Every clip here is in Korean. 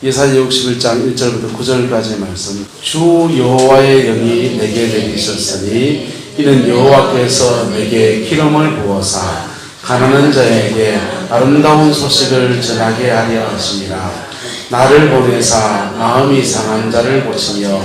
예사야 61장 1절부터 9절까지의 말씀. 주 여호와의 영이 내게 내리셨으니 이는 여호와께서 내게 기름을 부어사 가난한 자에게 아름다운 소식을 전하게 하려 하심이라. 나를 보내사 마음이 상한 자를 고치며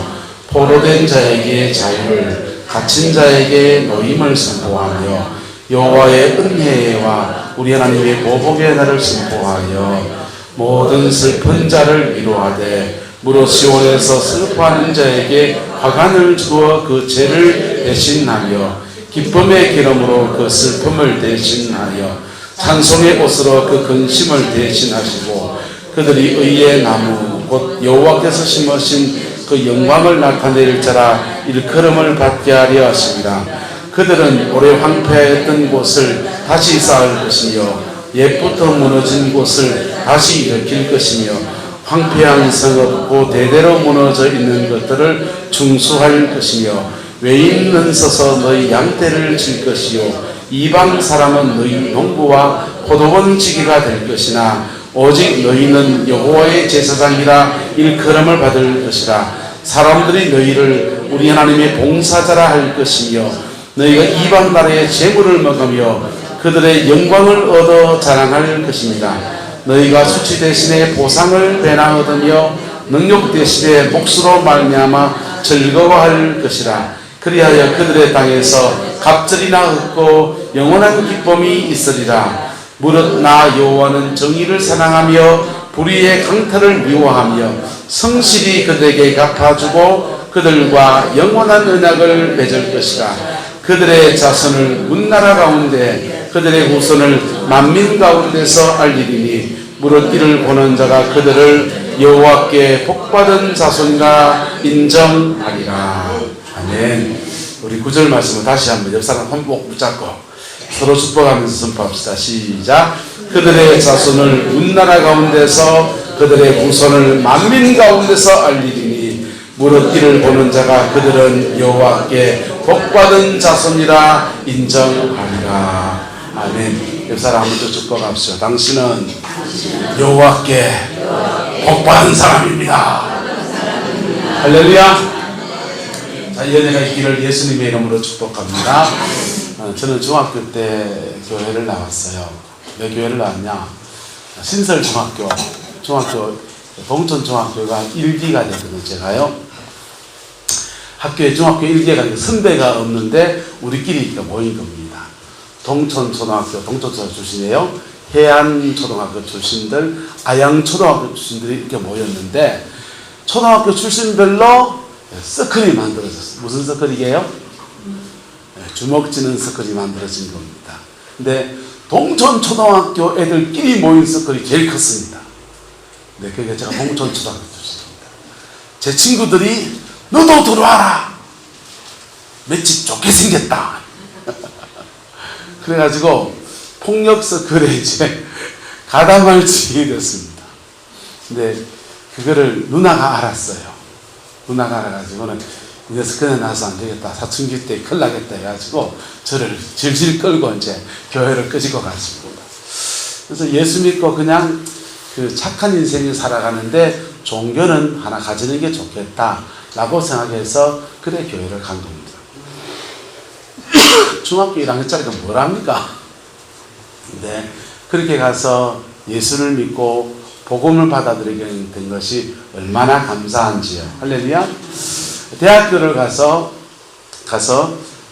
포로된 자에게 자유를, 갇힌 자에게 노임을 선포하며 여호와의 은혜와 우리 하나님의 보복의 날을 선포하여 모든 슬픈 자를 위로하되 무릇 시온에서 슬퍼하는 자에게 화관을 주어 그 죄를 대신하며 기쁨의 기름으로 그 슬픔을 대신하여 찬송의 옷으로 그 근심을 대신하시고 그들이 의의 나무 곧 여호와께서 심으신 그 영광을 나타낼 자라 일컬음을 받게 하려 하십니다. 그들은 오래 황폐했던 곳을 다시 쌓을 것이며 옛부터 무너진 곳을 다시 일으킬 것이며 황폐한 성 없고 대대로 무너져 있는 것들을 중수할 것이며 외인은 서서 너희 양떼를 칠 것이요 이방 사람은 너희 농부와 포도원 지기가 될 것이나 오직 너희는 여호와의 제사장이라 일컬음을 받을 것이라. 사람들이 너희를 우리 하나님의 봉사자라 할 것이며 너희가 이방 나라의 재물을 먹으며 그들의 영광을 얻어 자랑할 것입니다. 너희가 수치 대신에 보상을 배나 얻으며 능력 대신에 몫으로 말미암아 즐거워할 것이라. 그리하여 그들의 땅에서 갑절이나 얻고 영원한 기쁨이 있으리라. 무릇 나 여호와는 정의를 사랑하며 불의의 강탈을 미워하며 성실히 그들에게 갚아주고 그들과 영원한 언약을 맺을 것이라. 그들의 자손을 문나라 가운데 그들의 후손을 만민 가운데서 알리리니 무릇 이를 보는 자가 그들을 여호와께 복받은 자손이라 인정하리라. 아멘. 우리 9절 말씀을 다시 한번 옆 사람 한 목 붙잡고 서로 축복하면서 선포합시다. 시작. 그들의 자손을 문나라 가운데서 그들의 후손을 만민 가운데서 알리리니 무릇 이를 보는 자가 그들은 여호와께 복받은 자손이라 인정하리라. 아멘. 옆 사람 한번 더 축복합시다. 당신은 여호와께 복받은 사람입니다. 할렐루야. 자, 이 은혜가 있기를 예수님의 이름으로 축복합니다. 저는 중학교 때 교회를 나왔어요. 왜 교회를 나왔냐? 신설 중학교 동천 중학교가 1기가 됐거든요. 제가요. 학교에 중학교 1기가 선배가 없는데 우리끼리 모인 겁니다. 동천초등학교 출신이에요. 해안초등학교 출신들, 아양초등학교 출신들이 이렇게 모였는데 초등학교 출신별로 서클이 만들어졌어요. 무슨 서클이게요? 주먹 쥐는 서클이 만들어진 겁니다. 근데 동천초등학교 애들끼리 모인 서클이 제일 컸습니다. 네, 그게 제가 동천초등학교 출신입니다. 제 친구들이 너도 들어와라. 맷집 좋게 생겼다. 그래가지고 폭력 서클에 이제 가담을 지게 됐습니다. 근데 그거를 누나가 알았어요. 누나가 알아가지고는 이 녀석은 나서 안 되겠다. 사춘기 때 큰일 나겠다 해가지고 저를 질질 끌고 이제 교회를 끄집고 갔습니다. 그래서 예수 믿고 그냥 그 착한 인생을 살아가는데 종교는 하나 가지는 게 좋겠다라고 생각해서 그래 교회를 간 겁니다. 중학교 1학년짜리가 뭘 합니까? 근데 그렇게 가서 예수를 믿고 복음을 받아들이게 된 것이 얼마나 감사한지요. 할렐루야. 대학교를 가서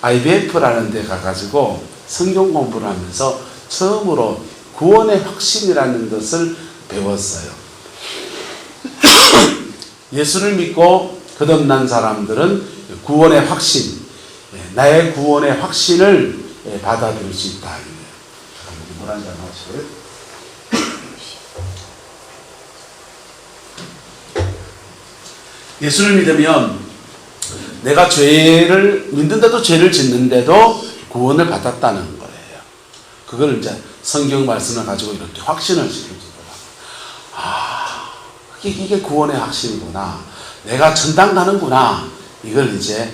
IBF라는 데 가가지고 성경 공부를 하면서 처음으로 구원의 확신이라는 것을 배웠어요. 예수를 믿고 거듭난 사람들은 구원의 확신, 나의 구원의 확신을 받아들일 수 있다. 물 한잔 하시고요. 예수를 믿으면 내가 죄를 믿는데도 죄를 짓는데도 구원을 받았다는 거예요. 그걸 이제 성경 말씀을 가지고 이렇게 확신을 시켜주더라고요. 아, 이게 구원의 확신이구나. 내가 천당 가는구나. 이걸 이제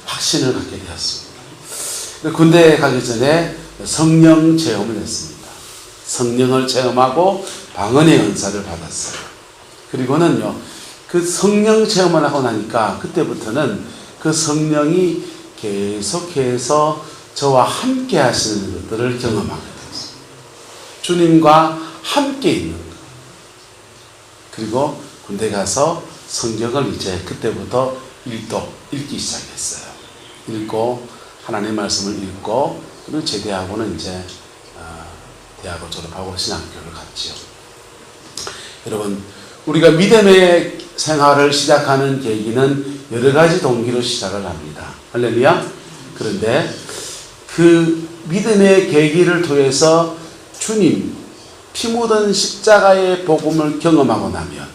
확신을 갖게 되었습니다. 군대에 가기 전에 성령 체험을 했습니다. 성령을 체험하고 방언의 은사를 받았어요. 그리고는요, 그 성령 체험을 하고 나니까 그때부터는 그 성령이 계속해서 저와 함께 하시는 것들을 경험하게 됐어요. 주님과 함께 있는 것. 그리고 군대 가서 성경을 이제 그때부터 읽기 시작했어요. 읽고 하나님 말씀을 읽고 그리고 제대하고는 이제 대학을 졸업하고 신학교를 갔지요. 여러분, 우리가 믿음의 생활을 시작하는 계기는 여러 가지 동기로 시작을 합니다. 할렐루야. 그런데 그 믿음의 계기를 통해서 주님 피 묻은 십자가의 복음을 경험하고 나면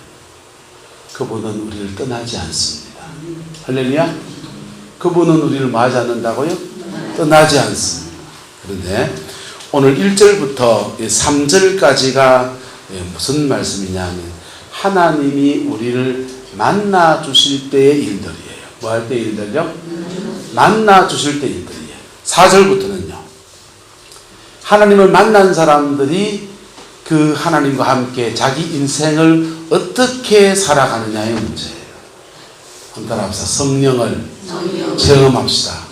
그분은 우리를 떠나지 않습니다. 할렐루야. 그분은 우리를 맞지 않는다고요? 떠나지 않습니다. 그런데 오늘 1절부터 3절까지가 무슨 말씀이냐면 하나님이 우리를 만나 주실 때의 일들이에요. 뭐 할 때 일들요? 만나 주실 때 일들이에요. 4절부터는요. 하나님을 만난 사람들이 그 하나님과 함께 자기 인생을 어떻게 살아가느냐의 문제예요. 한번 따라합시다. 성령을 체험합시다.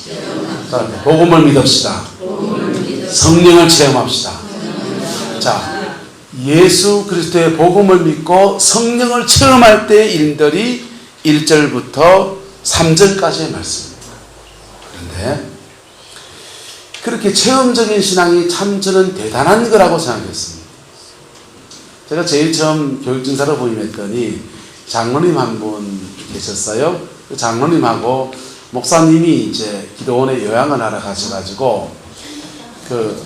복음을 믿읍시다. 성령을 체험합시다. 자, 예수 그리스도의 복음을 믿고 성령을 체험할 때의 일들이 1절부터 3절까지의 말씀입니다. 그런데 그렇게 체험적인 신앙이 참 저는 대단한 거라고 생각했습니다. 제가 제일 처음 교육전사로 부임했더니 장로님 한 분 계셨어요. 그 장로님하고 목사님이 이제 기도원에 요양을 하러 가셔가지고 그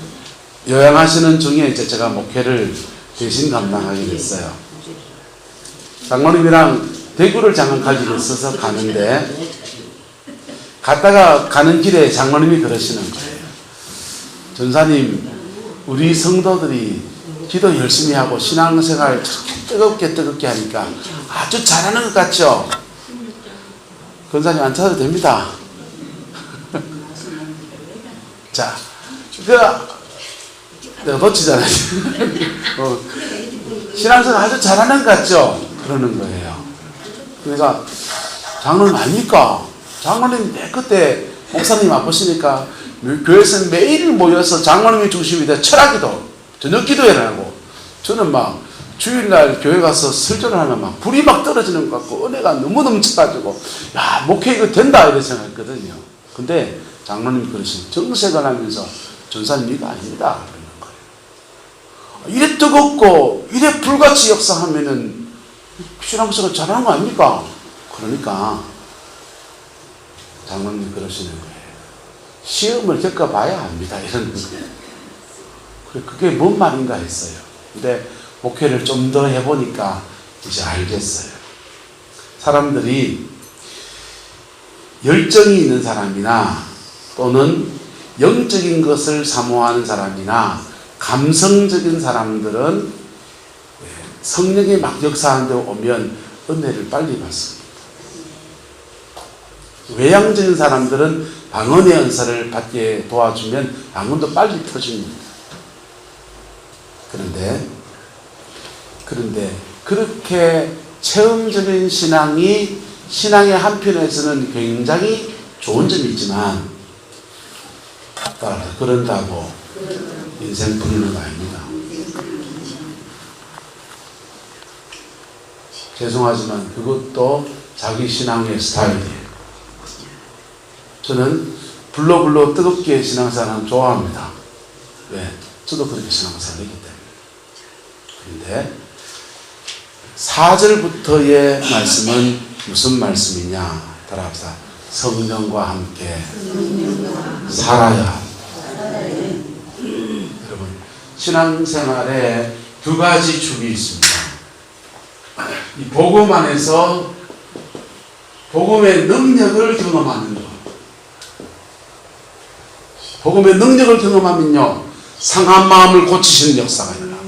요양하시는 중에 이제 제가 목회를 대신 감당하게 됐어요. 장로님이랑 대구를 잠깐 갈 일이 있어서 가는데 갔다가 가는 길에 장로님이 그러시는 거예요. 전사님, 우리 성도들이 기도 열심히 하고 신앙생활 뜨겁게 하니까 아주 잘하는 것 같죠? 권사님 안 찾아도 됩니다. 자, 내가 놓치잖아요. 신앙생활 아주 잘하는 것 같죠? 그러는 거예요. 그러니까 장로님 아닙니까? 장로님 그때 목사님 아프시니까 교회에서 매일 모여서 장로님이 중심이 돼 철학기도 저녁 기도회를 하고 저는 막 주일날 교회 가서 설교를 하면 막 불이 막 떨어지는 것 같고 은혜가 너무 넘쳐가지고 야 목회 이거 된다 이런 생각했거든요. 근데 장로님이 그러시면 정색을 하면서 전사님 이거 아닙니다 그러는 거예요. 이래 뜨겁고 이래 불같이 역사하면은 신앙생활 잘하는 거 아닙니까? 그러니까 장로님이 그러시는 거예요. 시험을 겪어봐야 합니다 이런 거예요. 그게 뭔 말인가 했어요. 근데 목회를 좀 더 해보니까 이제 알겠어요. 사람들이 열정이 있는 사람이나 또는 영적인 것을 사모하는 사람이나 감성적인 사람들은 성령이 막 역사하는 데 오면 은혜를 빨리 받습니다. 외향적인 사람들은 방언의 은사를 받게 도와주면 방언도 빨리 터집니다. 그런데 그렇게 체험적인 신앙이 신앙의 한편에서는 굉장히 좋은 점이 있지만 그런다고 인생 부르는 거 아닙니다. 죄송하지만 그것도 자기 신앙의 스타일이에요. 저는 불러 뜨겁게 신앙생활을 좋아합니다. 왜? 저도 그렇게 신앙생활을 했기 때문에. 그런데 4절부터의 말씀은 무슨 말씀이냐? 따라합시다. 성령과 함께 살아야. 여러분, 신앙생활에 두 가지 축이 있습니다. 이 복음 안에서 복음의 능력을 경험하는 것. 복음의 능력을 경험하면요, 상한 마음을 고치시는 역사가 일어나고,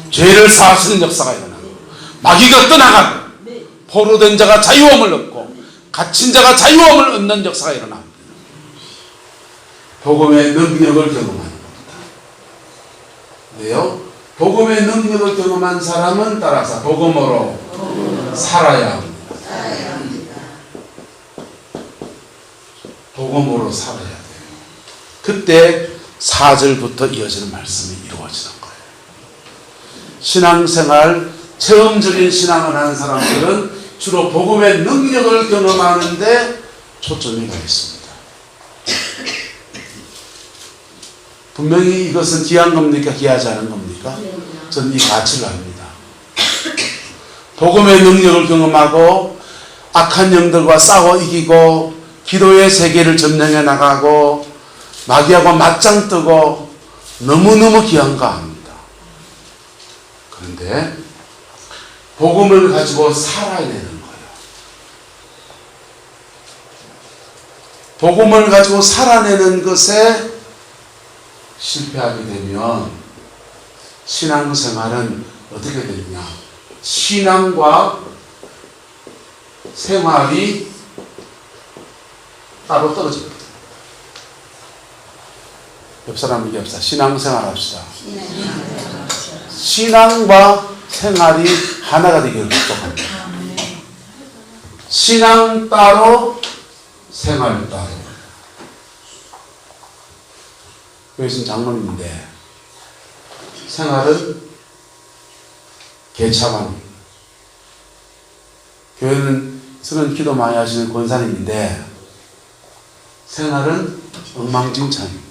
죄를 사하시는 역사가 일어나고, 마귀가 떠나가고, 포로된 자가 자유함을 얻고, 갇힌 자가 자유함을 얻는 역사가 일어납니다. 복음의 능력을 경험하는 겁니다. 왜요? 복음의 능력을 경험한 사람은 따라서 복음으로 살아야 합니다. 복음으로 살아야 돼요. 그때 4절부터 이어지는 말씀이 이루어지는 거예요. 신앙생활, 체험적인 신앙을 하는 사람들은 주로 복음의 능력을 경험하는데 초점이 가 있습니다. 분명히 이것은 귀한 겁니까? 귀하지 않은 겁니까? 저는 이 가치를 압니다. 복음의 능력을 경험하고 악한 영들과 싸워 이기고 기도의 세계를 점령해 나가고 마귀하고 맞짱 뜨고 너무너무 귀한가 합니다. 그런데 복음을 가지고 살아야 되는 거예요. 복음을 가지고 살아내는 것에 실패하게 되면 신앙생활은 어떻게 되느냐? 신앙과 생활이 따로 떨어집니다. 옆 사람 얘기합시다. 신앙생활 합시다. 신앙과 생활이 하나가 되기를 축복합니다. 신앙 따로, 생활 따로. 교회에서는 장로님인데 생활은 개차반입니다. 교회는 쓰는 기도 많이 하시는 권사님인데 생활은 엉망진창입니다.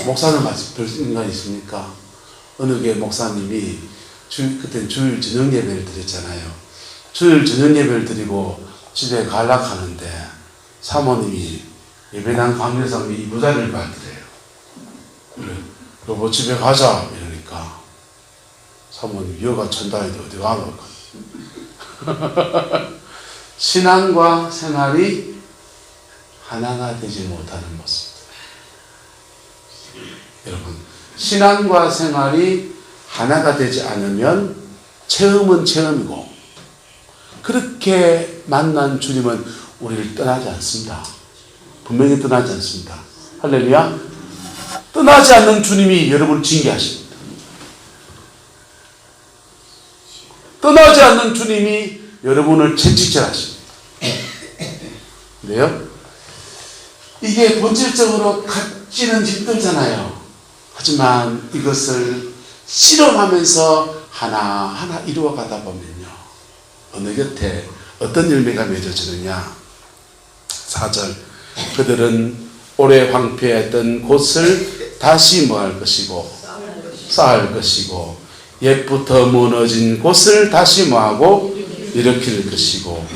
목사는 별 인간이 있습니까? 어느 교회 목사님이 그때 주일 저녁 예배를 드렸잖아요. 주일 저녁 예배를 드리고 집에 가려고 하는데 사모님이 예배당 관계사님이 이부자리를 받더래요. 그래, 여보 집에 가자 이러니까 사모님 여가 천당인데 어디 가노? 신앙과 생활이 하나가 되지 못하는 모습. 여러분, 신앙과 생활이 하나가 되지 않으면 체험은 체험이고 그렇게 만난 주님은 우리를 떠나지 않습니다. 분명히 떠나지 않습니다. 할렐루야. 떠나지 않는 주님이 여러분을 징계하십니다. 떠나지 않는 주님이 여러분을 채찍질하십니다. 그래요? 이게 본질적으로 갖지는 힘들잖아요. 하지만 이것을 실험하면서 하나하나 이루어가다 보면요. 어느 곁에 어떤 열매가 맺어지느냐. 4절. 그들은 오래 황폐했던 곳을 다시 뭐할 것이고 쌓을 것이고 옛부터 무너진 곳을 다시 뭐하고 일으킬 것이고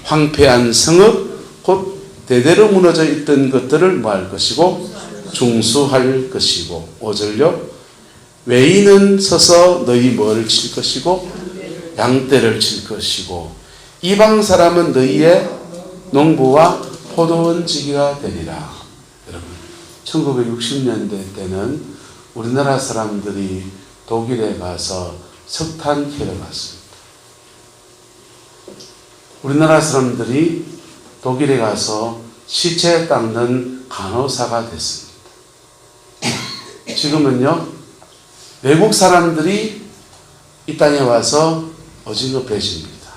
황폐한 성읍 곧 대대로 무너져 있던 것들을 뭐할 것이고 중수할 것이고 5절요. 외인은 서서 너희 뭐를 칠 것이고 양떼를 칠 것이고 이방 사람은 너희의 농부와 포도원지기가 되리라. 여러분 1960년대 때는 우리나라 사람들이 독일에 가서 석탄 캐러 갔습니다. 우리나라 사람들이 독일에 가서 시체 닦는 간호사가 됐습니다. 지금은요, 외국 사람들이 이 땅에 와서 오징어 배십니다.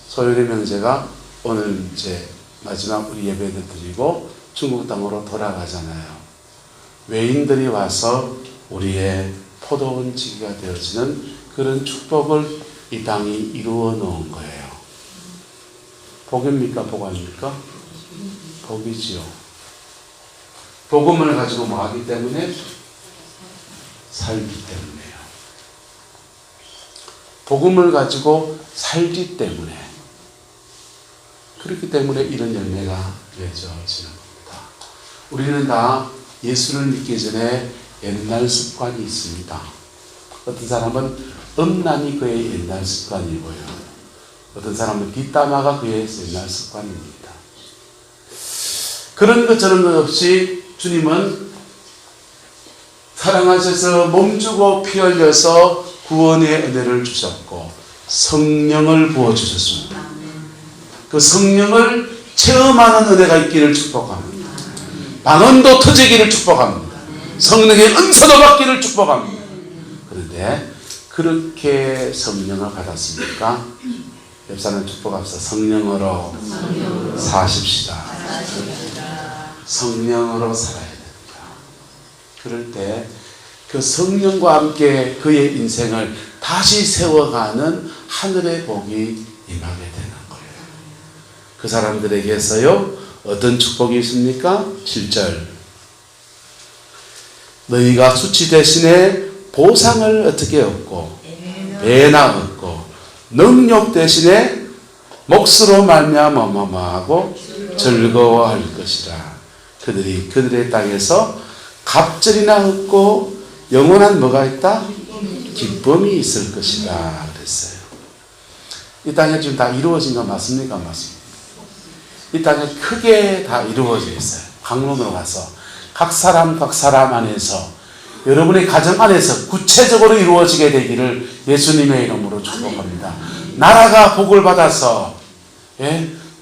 소요리 명제가 오늘 이제 마지막 우리 예배를 드리고 중국 땅으로 돌아가잖아요. 외인들이 와서 우리의 포도원 지기가 되어지는 그런 축복을 이 땅이 이루어 놓은 거예요. 복입니까? 복 아닙니까? 복이지요. 복음을 가지고 뭐 하기 때문에? 살기 때문에요. 복음을 가지고 살기 때문에. 그렇기 때문에 이런 열매가 맺어지는 겁니다. 우리는 다 예수를 믿기 전에 옛날 습관이 있습니다. 어떤 사람은 음란이 그의 옛날 습관이고요. 어떤 사람은 뒷담화가 그의 옛날 습관입니다. 그런 것 저런 것 없이 주님은 사랑하셔서 몸주고 피 흘려서 구원의 은혜를 주셨고 성령을 부어주셨습니다. 그 성령을 체험하는 은혜가 있기를 축복합니다. 방언도 터지기를 축복합니다. 성령의 은사도 받기를 축복합니다. 그런데 그렇게 성령을 받았습니까? 옆사람 축복합시다. 성령으로 사십시다. 성령으로 살아야 됩니다. 그럴 때 그 성령과 함께 그의 인생을 다시 세워가는 하늘의 복이 임하게 되는 거예요. 그 사람들에게서요, 어떤 축복이 있습니까? 7절. 너희가 수치 대신에 보상을 어떻게 얻고 배나 얻고 능력 대신에 몫으로 말미암아 뭐뭐하고 즐거워할 것이라. 그들이 그들의 땅에서 갑절이나 얻고 영원한 뭐가 있다? 기쁨이 있을 것이다 그랬어요. 이 땅에 지금 다 이루어진 거 맞습니까? 맞습니다. 이 땅에 크게 다 이루어져 있어요. 강론으로 가서 각 사람 안에서 여러분의 가정 안에서 구체적으로 이루어지게 되기를 예수님의 이름으로 축복합니다. 나라가 복을 받아서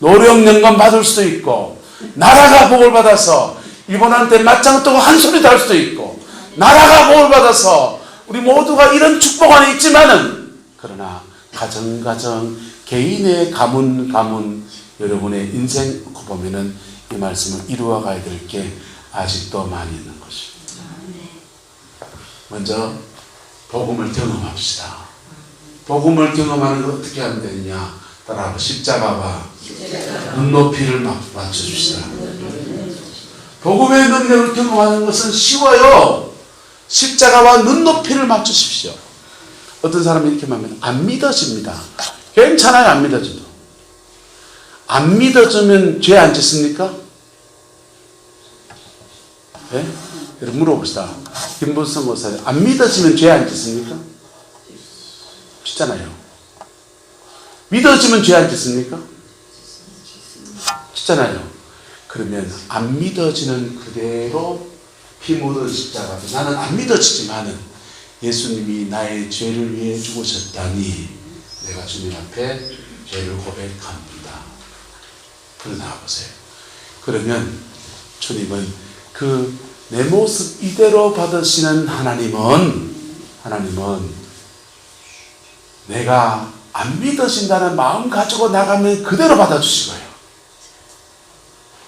노령연금 받을 수도 있고, 나라가 복을 받아서 일본한테 맞짱 뜨고 한 소리도 할 수도 있고, 나라가 복을 받아서 우리 모두가 이런 축복 안에 있지만은, 그러나 가정 개인의 가문 여러분의 인생 놓고 보면은 이 말씀을 이루어 가야 될 게 아직도 많이 있는 것입니다. 먼저 복음을 경험합시다. 복음을 경험하는 걸 어떻게 하면 되느냐? 따라하고 십자가와 눈높이를 맞춰줍시다. 복음의 능력을 경험하는 것은 쉬워요. 십자가와 눈높이를 맞추십시오. 어떤 사람이 이렇게 말하면 안 믿어집니다. 괜찮아요, 안 믿어져도. 안 믿어주면 죄 안 짓습니까? 네? 여러분 물어봅시다. 김부성 목사님, 안 믿어지면 죄 안 짓습니까? 짓잖아요. 믿어지면 죄 안 짓습니까? 짓잖아요. 그러면 안 믿어지는 그대로 피 묻은 십자가, 나는 안 믿어지지만은 예수님이 나의 죄를 위해 죽으셨다니 내가 주님 앞에 죄를 고백합니다. 그러 나와보세요. 그러면 주님은 그 내 모습 이대로 받으시는 하나님은 내가 안 믿어진다는 마음 가지고 나가면 그대로 받아주시고요.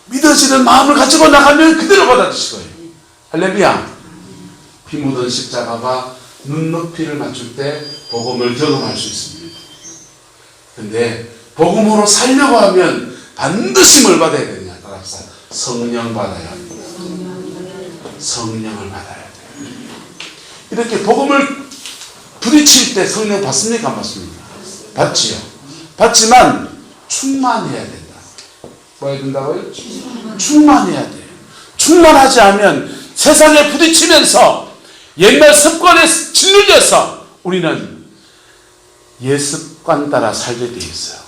믿어지는 마음을 가지고 나가면 그대로 받아주시고요. 할렐루야. 피 묻은 십자가와 눈높이를 맞출 때 복음을 경험할 수 있습니다. 근데 복음으로 살려고 하면 반드시 뭘 받아야 되느냐? 따라합시다. 성령 받아야 합니다. 성령을 받아야 돼요. 이렇게 복음을 부딪힐 때 성령 받습니까? 안 받습니까? 받지요. 받지만 충만해야 된다. 뭐 해야 된다고요? 충만해야 돼요. 충만하지 않으면 세상에 부딪히면서 옛날 습관에 짓눌려서 우리는 옛습관 따라 살게 돼 있어요.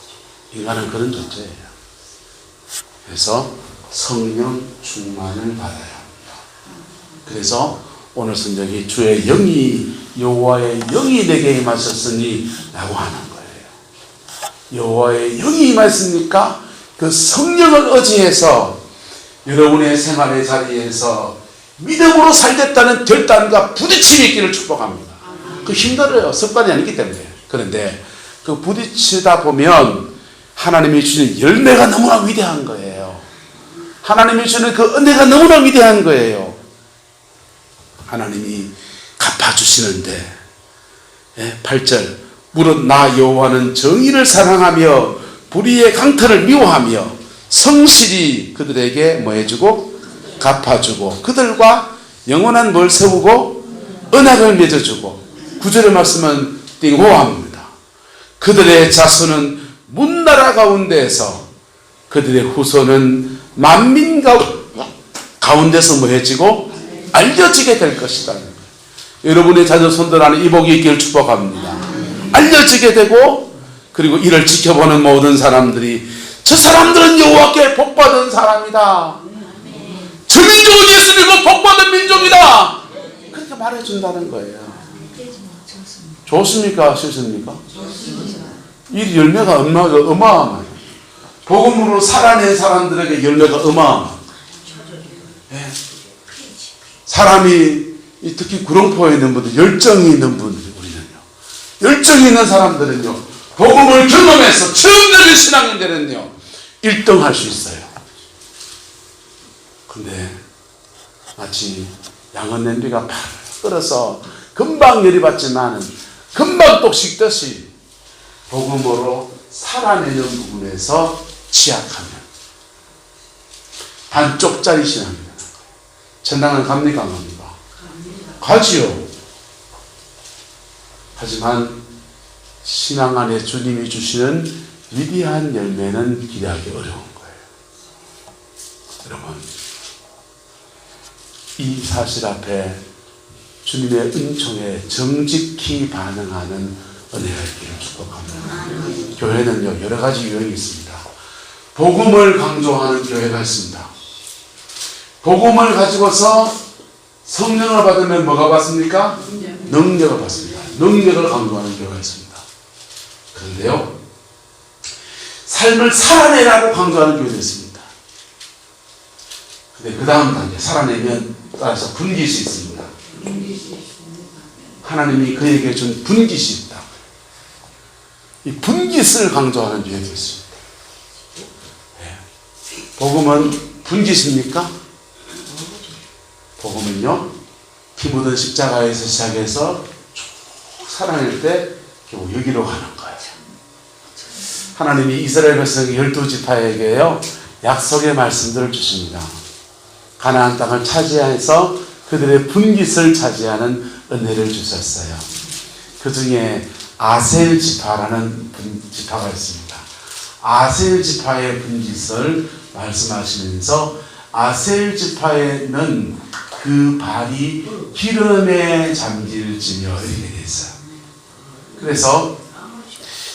인간은 그런 존재예요. 그래서 성령 충만을 받아야 합니다. 그래서 오늘 성경이 주의 영이 여호와의 영이 내게 임하셨으니 라고 하는 거예요. 여호와의 영이 임하셨으니까 그 성령을 의지해서 여러분의 생활의 자리에서 믿음으로 살겠다는 결단과 부딪힘이 있기를 축복합니다. 그 힘들어요. 습관이 아니기 때문에. 그런데 그 부딪히다 보면 하나님이 주신 열매가 너무나 위대한 거예요. 하나님이 주는 그 은혜가 너무나 위대한 거예요. 하나님이 갚아주시는데 8절 무릇 나 여호와는 정의를 사랑하며 불의의 강탈을 미워하며 성실히 그들에게 뭐 해주고 갚아주고 그들과 영원한 뭘 세우고 언약을 맺어주고 9절의 말씀은 띵호합니다. 그들의 자손은 문나라 가운데에서 그들의 후손은 만민 가운데서 뭐 해지고 알려지게 될 것이다. 여러분의 자녀손들 안에 이 복이 있기를 축복합니다. 알려지게 되고 그리고 이를 지켜보는 모든 사람들이 저 사람들은 여호와께 복받은 사람이다. 저 민족은 예수 믿고 복받은 민족이다. 그렇게 말해준다는 거예요. 좋습니까? 싫습니까? 이 열매가 어마어마해요. 복음으로 살아낸 사람들에게 열매가 어마어마해요. 사람이 특히 구렁포에 있는 분들, 열정이 있는 분들, 우리는요. 열정이 있는 사람들은요, 복음을 경험해서 처음 들은 신앙인들은요 1등 할 수 있어요. 근데 마치 양은 냄비가 팍 끓어서 금방 열이 받지만 금방 또 식듯이 복음으로 살아내는 부분에서 취약하면 반쪽짜리 신앙입니다. 천당은 갑니까 안 갑니까? 가지요. 하지만 신앙 안에 주님이 주시는 위대한 열매는 기대하기 어려운 거예요. 여러분, 이 사실 앞에 주님의 은총에 정직히 반응하는 은혜가 있기를 축복합니다. 교회는요 여러 가지 유형이 있습니다. 복음을 강조하는 교회가 있습니다. 복음을 가지고서 성령을 받으면 뭐가 받습니까? 능력을 받습니다. 능력을 강조하는 교회가 있습니다. 그런데요, 삶을 살아내라고 강조하는 교회도 있습니다. 근데 그 다음 단계, 살아내면 따라서 분깃이 있습니다. 하나님이 그에게 준 분깃이 있다. 이 분깃을 강조하는 교회도 있습니다. 네. 복음은 분깃입니까? 복음은요, 피 묻은 십자가에서 시작해서 쭉 살아낼 때 결국 여기로 가는 거예요. 하나님이 이스라엘 백성 12지파에게요 약속의 말씀들을 주십니다. 가나안 땅을 차지해서 그들의 분깃을 차지하는 은혜를 주셨어요. 그 중에 아셀 지파라는 지파가 있습니다. 아셀 지파의 분깃을 말씀하시면서 아셀 지파에는 그 발이 기름에 잠길지며 이렇게 되어 있어요. 그래서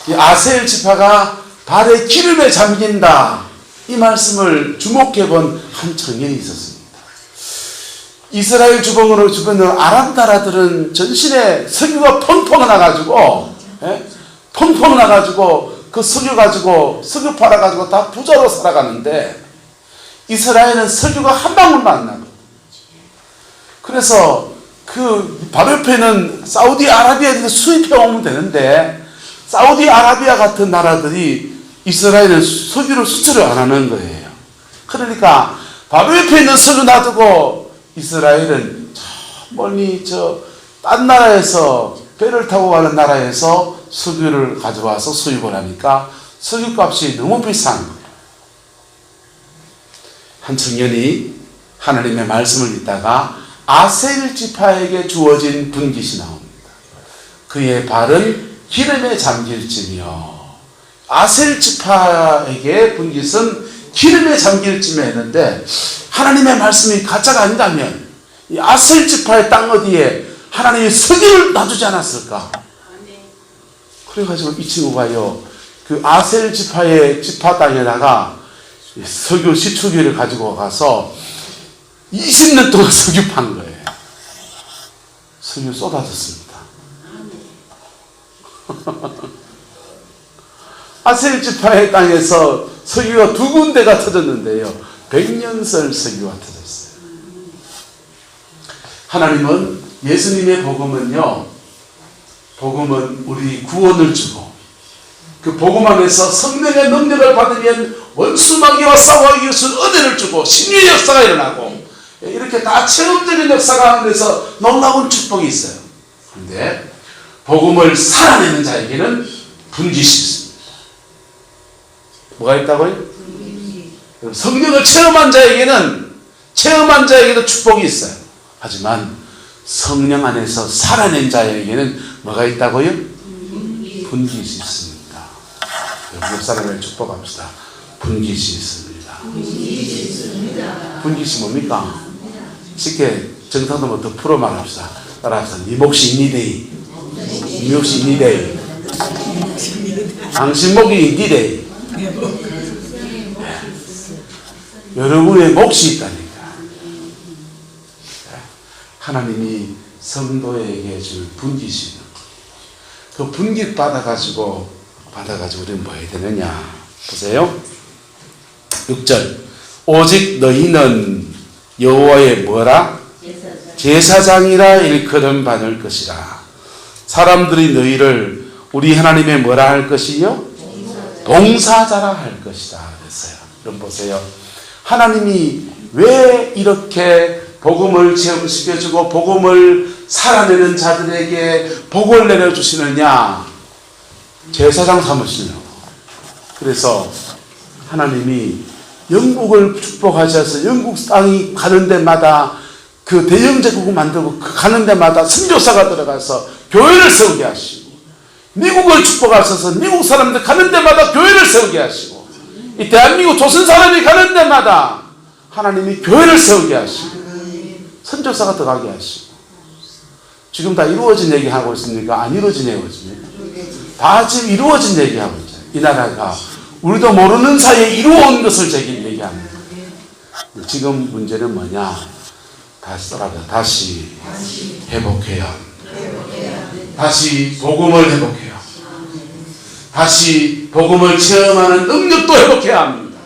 이 아셀 지파가 발에 기름에 잠긴다, 이 말씀을 주목해 본 한 청년이 있었습니다. 이스라엘 주변으로 아랍 나라들은 전신에 석유가 펑펑 나가지고, 펑펑 나가지고 그 석유 가지고 석유 팔아가지고 다 부자로 살아가는데 이스라엘은 석유가 한 방울만 안 나고, 그래서 그 바로 옆에는 사우디아라비아에서 수입해 오면 되는데 사우디아라비아 같은 나라들이 이스라엘은 석유를 수출을 안 하는 거예요. 그러니까 바로 옆에 있는 석유 놔두고 이스라엘은 저 멀리 딴 나라에서 배를 타고 가는 나라에서 석유를 가져와서 수입을 하니까 석유값이 너무 비싼 거예요. 한 청년이 하나님의 말씀을 읽다가 아셀 지파에게 주어진 분깃이 나옵니다. 그의 발은 기름에 잠길지며, 아셀 지파에게 분깃은 기름에 잠길지며 했는데 하나님의 말씀이 가짜가 아니라면 이 아셀 지파의 땅 어디에 하나님이 석유를 놔주지 않았을까? 그래가지고 이 친구가요 그 아셀 지파의 지파 땅에다가 석유 시추기를 가지고 가서 20년 동안 석유 판 거예요. 석유 쏟아졌습니다. 아셀 지파의 땅에서 석유가 2군데가 터졌는데요 100년설 석유가 터졌어요. 하나님은, 예수님의 복음은요, 복음은 우리 구원을 주고 그 복음 안에서 성령의 능력을 받으면 원수마귀와 싸워하기 위해서 은혜를 주고 신유의 역사가 일어나고 이렇게 다 체험적인 역사가 하면서 놀라운 축복이 있어요. 그런데 복음을 살아내는 자에게는 분깃이 있습니다. 뭐가 있다고요? 성령을 체험한 자에게도 축복이 있어요. 하지만 성령 안에서 살아낸 자에게는 뭐가 있다고요? 분깃이 있습니다. 옆 사람을 축복합시다. 분깃이 있습니다. 분깃이 뭡니까? 쉽게 정상도부터 풀어 말합시다. 따라서 네 몫이 니데이, 네 몫이 니데이, 당신 목이 니데이. 여러분의 몫이 있다니까. 하나님이 성도에게 줄 분깃이 있는 거예요. 그 분깃 받아가지고 우리는 뭐 해야 되느냐 보세요. 6절, 오직 너희는 여호와의 뭐라? 제사장이라 일컬음 받을 것이라. 사람들이 너희를 우리 하나님의 뭐라 할 것이요? 동사자라 할 것이다 그랬어요. 그럼 보세요. 하나님이 왜 이렇게 복음을 체험시켜주고 복음을 살아내는 자들에게 복을 내려주시느냐? 제사장 삼으시려고. 그래서 하나님이 영국을 축복하셔서 영국 땅이 가는 데마다 그 대영제국을 만들고 가는 데마다 선교사가 들어가서 교회를 세우게 하시고, 미국을 축복하셔서 미국 사람들 가는 데마다 교회를 세우게 하시고, 이 대한민국 조선 사람이 가는 데마다 하나님이 교회를 세우게 하시고 선교사가 들어가게 하시고. 지금 다 이루어진 얘기하고 있습니까? 안 이루어진 얘기입니까? 다 지금 이루어진 얘기하고 있잖아요. 이 나라가 우리도 모르는 사이에 이루어온 것을 얘기합니다. 지금 문제는 뭐냐? 다시 회복해야, 다시 복음을 회복해야, 다시 복음을 체험하는 능력도 회복해야 합니다.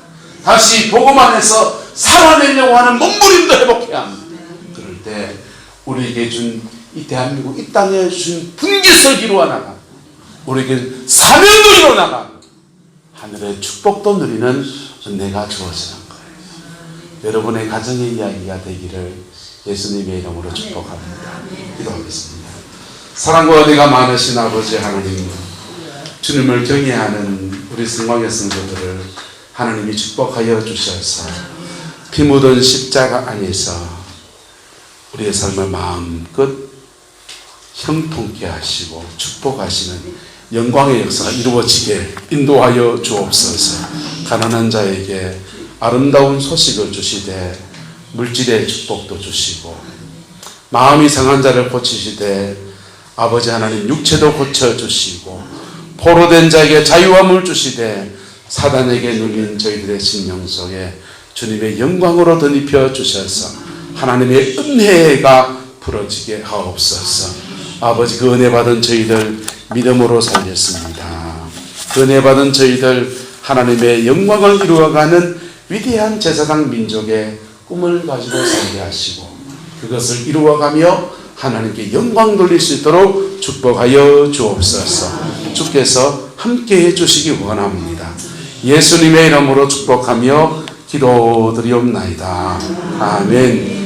다시 복음 안에서 살아내려고 하는 몸부림도 회복해야 합니다. 그럴 때 우리에게 준 이 대한민국 이 땅에 주신 분깃을 이루어 나가고, 우리에게 사명도 이루어 나가고, 하늘의 축복도 누리는 은혜가 주어지는 거예요. 여러분의 가정의 이야기가 되기를 예수님의 이름으로 축복합니다. 기도하겠습니다. 사랑과 은혜가 많으신 아버지 하나님, 주님을 경외하는 우리 성광의 성도들을 하나님이 축복하여 주셔서 피 묻은 십자가 안에서 우리의 삶을 마음껏 형통케 하시고 축복하시는 영광의 역사가 이루어지게 인도하여 주옵소서. 가난한 자에게 아름다운 소식을 주시되 물질의 축복도 주시고, 마음이 상한 자를 고치시되 아버지 하나님 육체도 고쳐주시고, 포로된 자에게 자유함을 주시되 사단에게 눌린 저희들의 심령 속에 주님의 영광으로 덧입혀 주셔서 하나님의 은혜가 부러지게 하옵소서. 아버지, 그 은혜 받은 저희들 믿음으로 살겠습니다. 그 은혜 받은 저희들 하나님의 영광을 이루어가는 위대한 제사장 민족의 꿈을 가지고 살게 하시고, 그것을 이루어가며 하나님께 영광 돌릴 수 있도록 축복하여 주옵소서. 주께서 함께해 주시기 원합니다. 예수님의 이름으로 축복하며 기도드리옵나이다. 아멘.